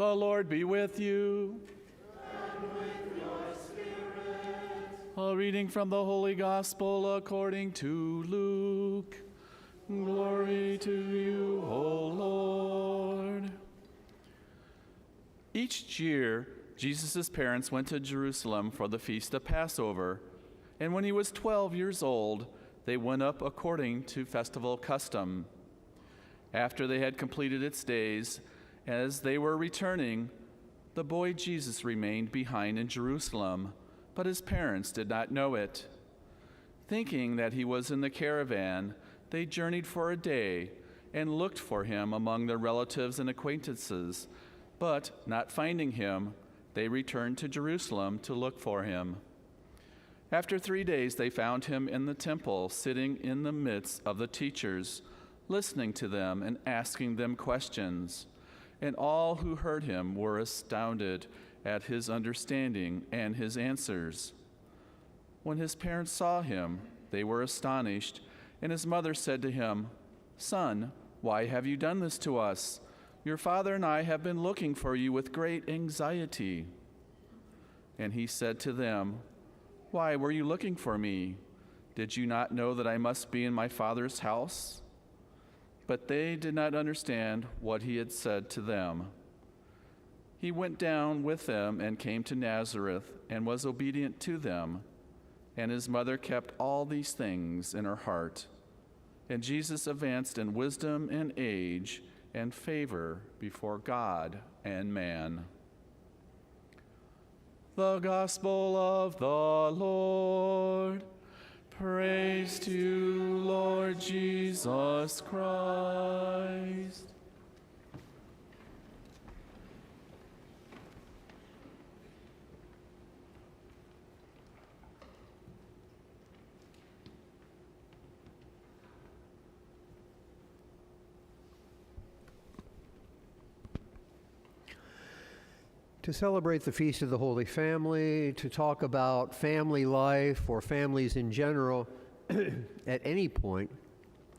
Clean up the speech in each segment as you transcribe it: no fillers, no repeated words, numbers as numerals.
The Lord be with you. And with your spirit. A reading from the Holy Gospel according to Luke. Glory to you, O Lord. Each year, Jesus' parents went to Jerusalem for the feast of Passover, and when he was 12 years old, they went up according to festival custom. After they had completed its days, as they were returning, the boy Jesus remained behind in Jerusalem, but his parents did not know it. Thinking that he was in the caravan, they journeyed for a day and looked for him among their relatives and acquaintances, but not finding him, they returned to Jerusalem to look for him. After 3 days, they found him in the temple, sitting in the midst of the teachers, listening to them and asking them questions. And all who heard him were astounded at his understanding and his answers. When his parents saw him, they were astonished, and his mother said to him, "Son, why have you done this to us? Your father and I have been looking for you with great anxiety." And he said to them, "Why were you looking for me? Did you not know that I must be in my Father's house?" But they did not understand what he had said to them. He went down with them and came to Nazareth and was obedient to them. And his mother kept all these things in her heart. And Jesus advanced in wisdom and age and favor before God and man. The Gospel of the Lord. Praise to you, Lord Jesus Christ. To celebrate the Feast of the Holy Family, to talk about family life or families in general at any point,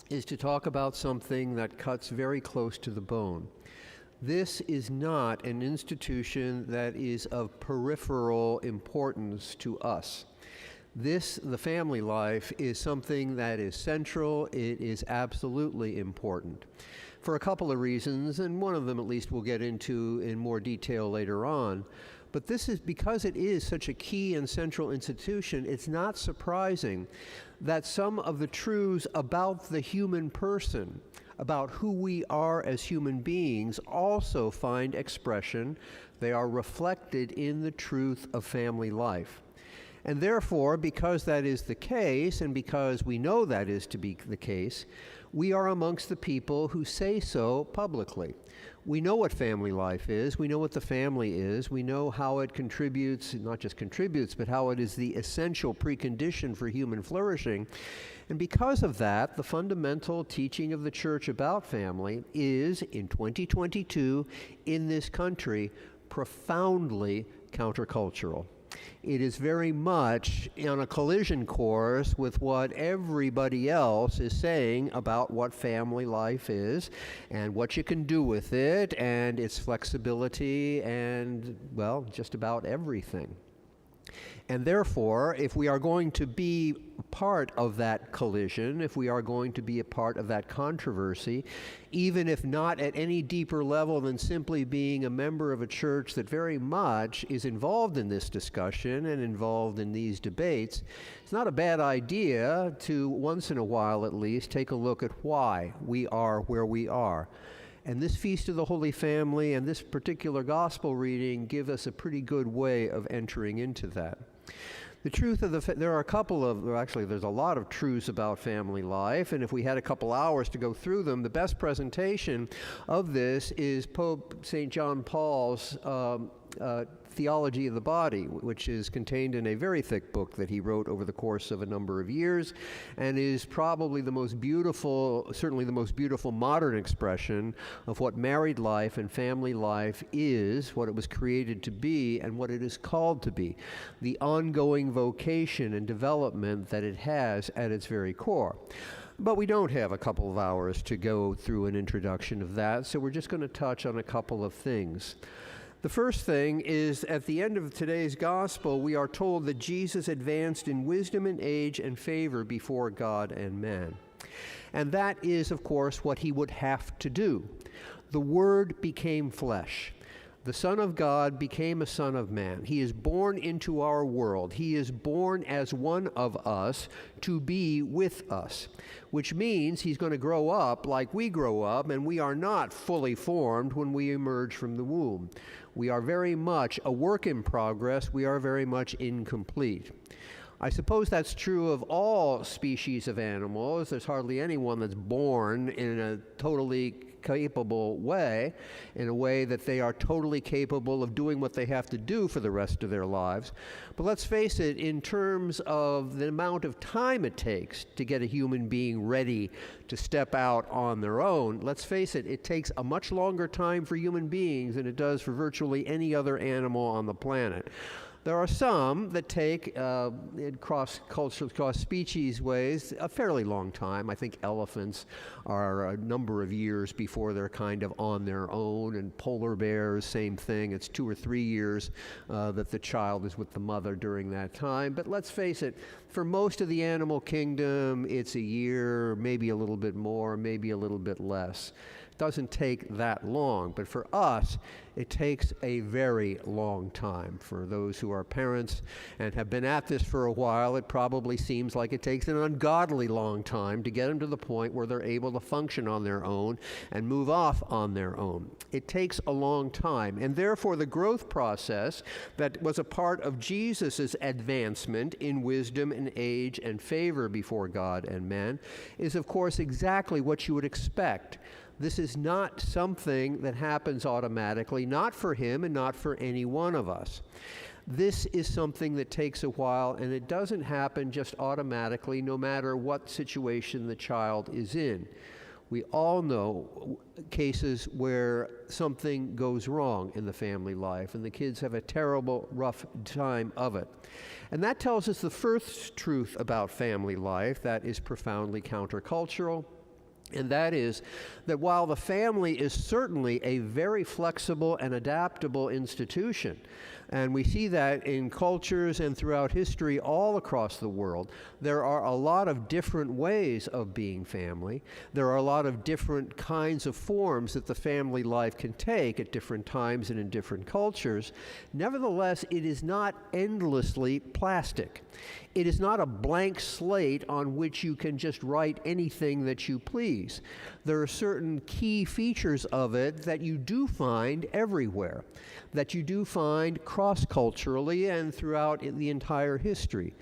is to talk about something that cuts very close to the bone. This is not an institution that is of peripheral importance to us. This, the family life, is something that is central. It is absolutely important for a couple of reasons, and one of them at least we'll get into in more detail later on. But this is because it is such a key and central institution, it's not surprising that some of the truths about the human person, about who we are as human beings, also find expression. They are reflected in the truth of family life. And therefore, because that is the case, and because we know that is to be the case, we are amongst the people who say so publicly. We know what family life is. We know what the family is. We know how it contributes, not just contributes, but how it is the essential precondition for human flourishing. And because of that, the fundamental teaching of the Church about family is, in 2022, in this country, profoundly countercultural. It is very much on a collision course with what everybody else is saying about what family life is and what you can do with it and its flexibility and, well, just about everything. And therefore, if we are going to be part of that collision, if we are going to be a part of that controversy, even if not at any deeper level than simply being a member of a church that very much is involved in this discussion and involved in these debates, it's not a bad idea to, once in a while at least, take a look at why we are where we are. And this Feast of the Holy Family and this particular gospel reading give us a pretty good way of entering into that. The truth of there are a couple of, actually there's a lot of truths about family life, and if we had a couple hours to go through them, the best presentation of this is Pope St. John Paul's Theology of the Body, which is contained in a very thick book that he wrote over the course of a number of years, and is probably the most beautiful, certainly the most beautiful modern expression of what married life and family life is, what it was created to be, and what it is called to be, the ongoing vocation and development that it has at its very core. But we don't have a couple of hours to go through an introduction of that, so we're just going to touch on a couple of things. The first thing is, at the end of today's gospel, we are told that Jesus advanced in wisdom and age and favor before God and man. And that is, of course, what he would have to do. The Word became flesh. The Son of God became a Son of Man. He is born into our world. He is born as one of us to be with us, which means he's going to grow up like we grow up, and we are not fully formed when we emerge from the womb. We are very much a work in progress. We are very much incomplete. I suppose that's true of all species of animals. There's hardly anyone that's born in a totally capable way, in a way that they are totally capable of doing what they have to do for the rest of their lives. But let's face it, in terms of the amount of time it takes to get a human being ready to step out on their own, let's face it, it takes a much longer time for human beings than it does for virtually any other animal on the planet. There are some that take, in cross-cultural, cross-species ways, a fairly long time. I think elephants are a number of years before they're kind of on their own, and polar bears, same thing. It's 2 or 3 years that the child is with the mother during that time. But let's face it, for most of the animal kingdom, it's a year, maybe a little bit more, maybe a little bit less. It doesn't take that long, but for us, it takes a very long time. For those who are parents and have been at this for a while, it probably seems like it takes an ungodly long time to get them to the point where they're able to function on their own and move off on their own. It takes a long time, and therefore the growth process that was a part of Jesus' advancement in wisdom and age and favor before God and man is, of course, exactly what you would expect. This is not something that happens automatically, not for him and not for any one of us. This is something that takes a while, and it doesn't happen just automatically, no matter what situation the child is in. We all know cases where something goes wrong in the family life, and the kids have a terrible, rough time of it. And that tells us the first truth about family life that is profoundly countercultural. And that is that while the family is certainly a very flexible and adaptable institution, and we see that in cultures and throughout history all across the world, there are a lot of different ways of being family. There are a lot of different kinds of forms that the family life can take at different times and in different cultures. Nevertheless, it is not endlessly plastic. It is not a blank slate on which you can just write anything that you please. There are certain key features of it that you do find everywhere, that you do find cross-culturally and throughout the entire history.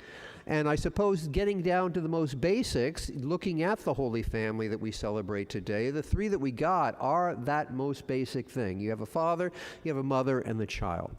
And I suppose getting down to the most basics, looking at the Holy Family that we celebrate today, the three that we got are that most basic thing. You have a father, you have a mother, and the child.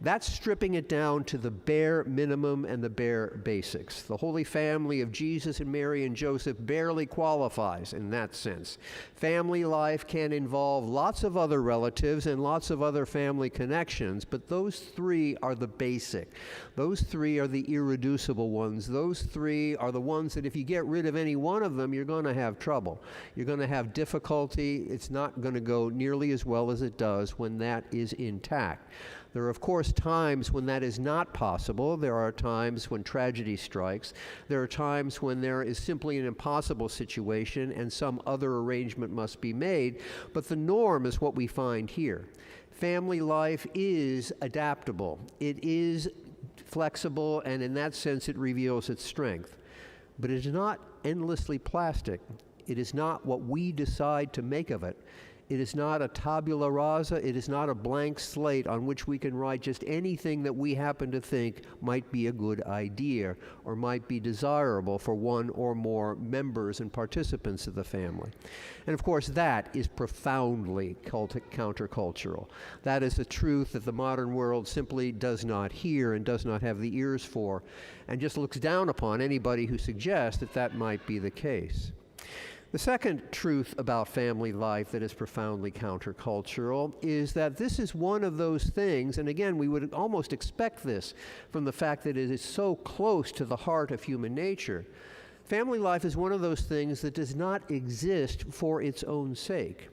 That's stripping it down to the bare minimum and the bare basics. The Holy Family of Jesus and Mary and Joseph barely qualifies in that sense. Family life can involve lots of other relatives and lots of other family connections, but those three are the basic. Those three are the irreducible ones. Those three are the ones that if you get rid of any one of them, you're going to have trouble. You're going to have difficulty. It's not going to go nearly as well as it does when that is intact. There are, of course, times when that is not possible. There are times when tragedy strikes. There are times when there is simply an impossible situation and some other arrangement must be made. But the norm is what we find here. Family life is adaptable. It is flexible, and in that sense, it reveals its strength. But it is not endlessly plastic. It is not what we decide to make of it. It is not a tabula rasa. It is not a blank slate on which we can write just anything that we happen to think might be a good idea or might be desirable for one or more members and participants of the family. And of course, that is profoundly countercultural. That is a truth that the modern world simply does not hear and does not have the ears for, and just looks down upon anybody who suggests that that might be the case. The second truth about family life that is profoundly countercultural is that this is one of those things, and again, we would almost expect this from the fact that it is so close to the heart of human nature. Family life is one of those things that does not exist for its own sake.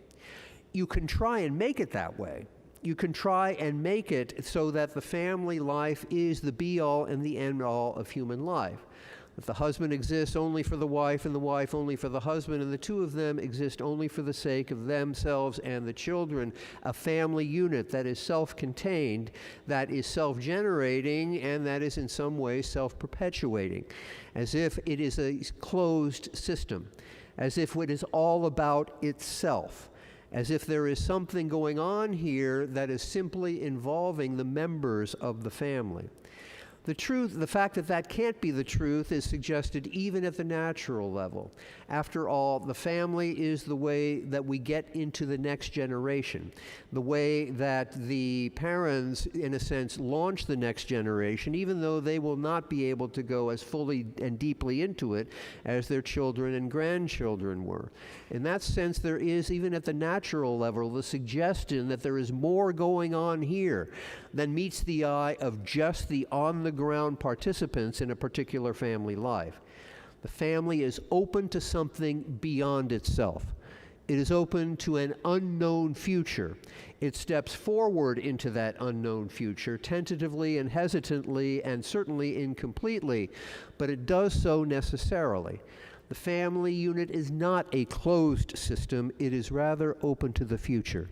You can try and make it that way. you can try and make it so that the family life is the be-all and the end-all of human life. If the husband exists only for the wife and the wife only for the husband, and the two of them exist only for the sake of themselves and the children, a family unit that is self-contained, that is self-generating, and that is in some ways self-perpetuating, as if it is a closed system, as if it is all about itself, as if there is something going on here that is simply involving the members of the family. The fact that that can't be the truth is suggested even at the natural level. After all, the family is the way that we get into the next generation, the way that the parents, in a sense, launch the next generation, even though they will not be able to go as fully and deeply into it as their children and grandchildren were. In that sense, there is, even at the natural level, the suggestion that there is more going on here than meets the eye of just the on-the-ground participants in a particular family life. The family is open to something beyond itself. It is open to an unknown future. It steps forward into that unknown future, tentatively and hesitantly and certainly incompletely, but it does so necessarily. The family unit is not a closed system. It is rather open to the future.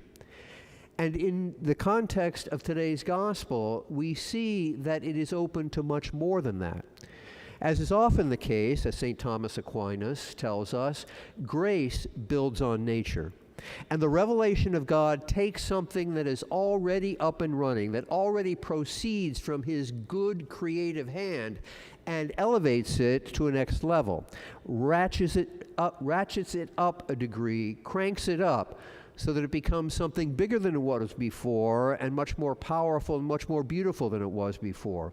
And in the context of today's gospel, we see that it is open to much more than that. As is often the case, as St. Thomas Aquinas tells us, grace builds on nature. And the revelation of God takes something that is already up and running, that already proceeds from his good creative hand, and elevates it to a next level, ratchets it up a degree, cranks it up, so that it becomes something bigger than it was before, and much more powerful and much more beautiful than it was before.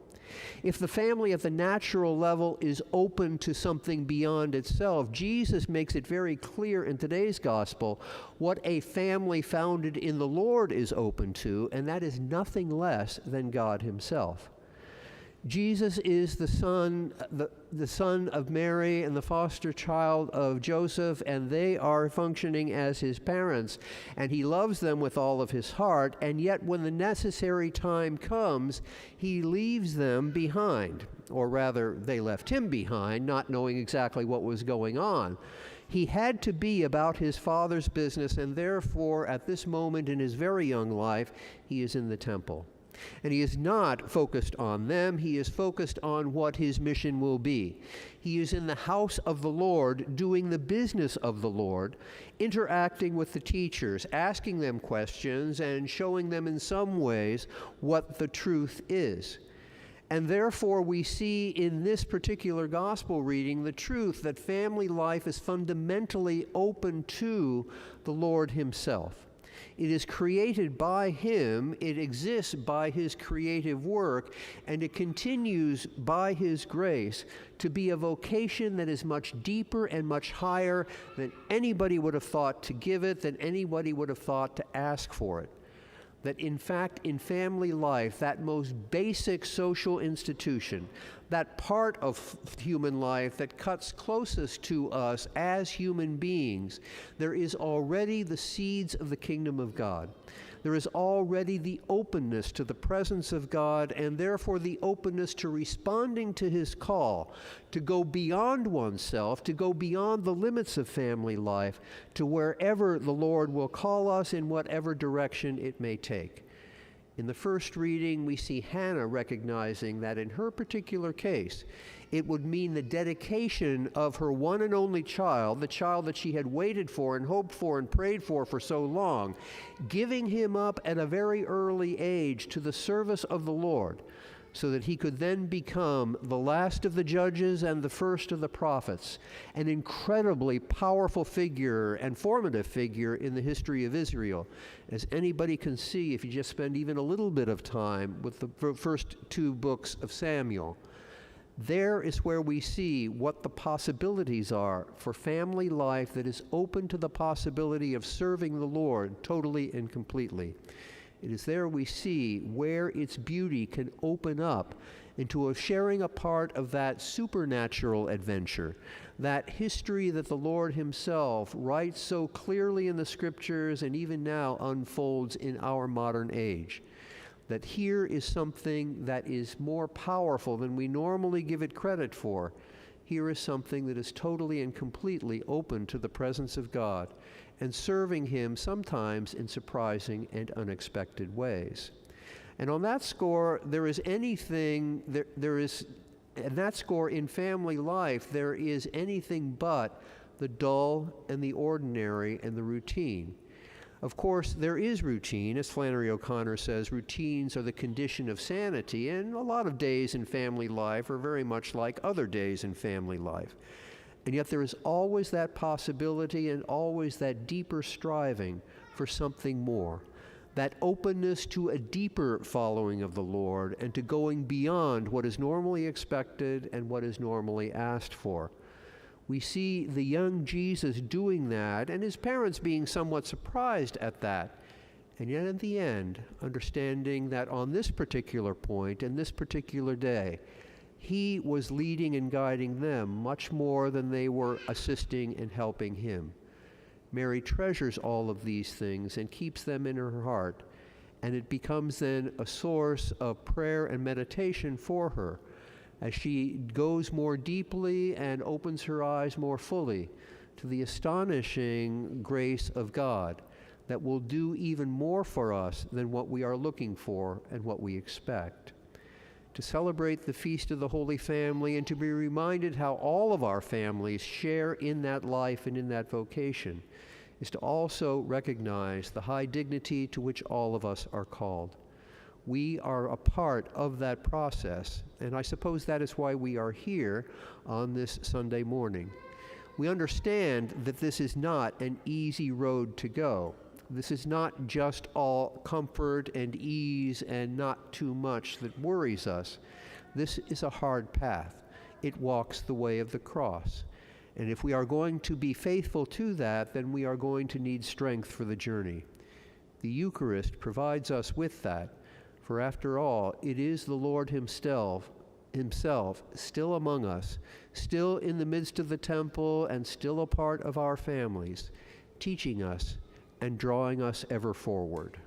If the family at the natural level is open to something beyond itself, Jesus makes it very clear in today's gospel what a family founded in the Lord is open to, and that is nothing less than God himself. Jesus is the son of Mary and the foster child of Joseph, and they are functioning as his parents, and he loves them with all of his heart, and yet when the necessary time comes, he leaves them behind, or rather, they left him behind, not knowing exactly what was going on. He had to be about his Father's business, and therefore, at this moment in his very young life, he is in the temple. And he is not focused on them. He is focused on what his mission will be. He is in the house of the Lord, doing the business of the Lord, interacting with the teachers, asking them questions, and showing them in some ways what the truth is. And therefore, we see in this particular gospel reading the truth that family life is fundamentally open to the Lord himself. It is created by him, it exists by his creative work, and it continues by his grace to be a vocation that is much deeper and much higher than anybody would have thought to give it, than anybody would have thought to ask for it. That in fact, in family life, that most basic social institution, that part of human life that cuts closest to us as human beings, there is already the seeds of the kingdom of God. There is already the openness to the presence of God, and therefore the openness to responding to his call, to go beyond oneself, to go beyond the limits of family life, to wherever the Lord will call us in whatever direction it may take. In the first reading, we see Hannah recognizing that in her particular case, it would mean the dedication of her one and only child, the child that she had waited for and hoped for and prayed for so long, giving him up at a very early age to the service of the Lord, so that he could then become the last of the judges and the first of the prophets, an incredibly powerful figure and formative figure in the history of Israel, as anybody can see if you just spend even a little bit of time with the first two books of Samuel. There is where we see what the possibilities are for family life that is open to the possibility of serving the Lord totally and completely. It is there we see where its beauty can open up into a sharing a part of that supernatural adventure, that history that the Lord himself writes so clearly in the scriptures and even now unfolds in our modern age. That here is something that is more powerful than we normally give it credit for. Here is something that is totally and completely open to the presence of God and serving him sometimes in surprising and unexpected ways. And on that score, in that score in family life, there is anything but the dull and the ordinary and the routine. Of course, there is routine. As Flannery O'Connor says, routines are the condition of sanity, and a lot of days in family life are very much like other days in family life. And yet there is always that possibility and always that deeper striving for something more, that openness to a deeper following of the Lord and to going beyond what is normally expected and what is normally asked for. We see the young Jesus doing that, and his parents being somewhat surprised at that, and yet in the end, understanding that on this particular point and this particular day, he was leading and guiding them much more than they were assisting and helping him. Mary treasures all of these things and keeps them in her heart, and it becomes then a source of prayer and meditation for her as she goes more deeply and opens her eyes more fully to the astonishing grace of God that will do even more for us than what we are looking for and what we expect. To celebrate the Feast of the Holy Family and to be reminded how all of our families share in that life and in that vocation is to also recognize the high dignity to which all of us are called. We are a part of that process, and I suppose that is why we are here on this Sunday morning. We understand that this is not an easy road to go. This is not just all comfort and ease and not too much that worries us. This is a hard path. It walks the way of the cross. And if we are going to be faithful to that, then we are going to need strength for the journey. The Eucharist provides us with that, for after all, it is the Lord himself still among us, still in the midst of the temple and still a part of our families, teaching us and drawing us ever forward.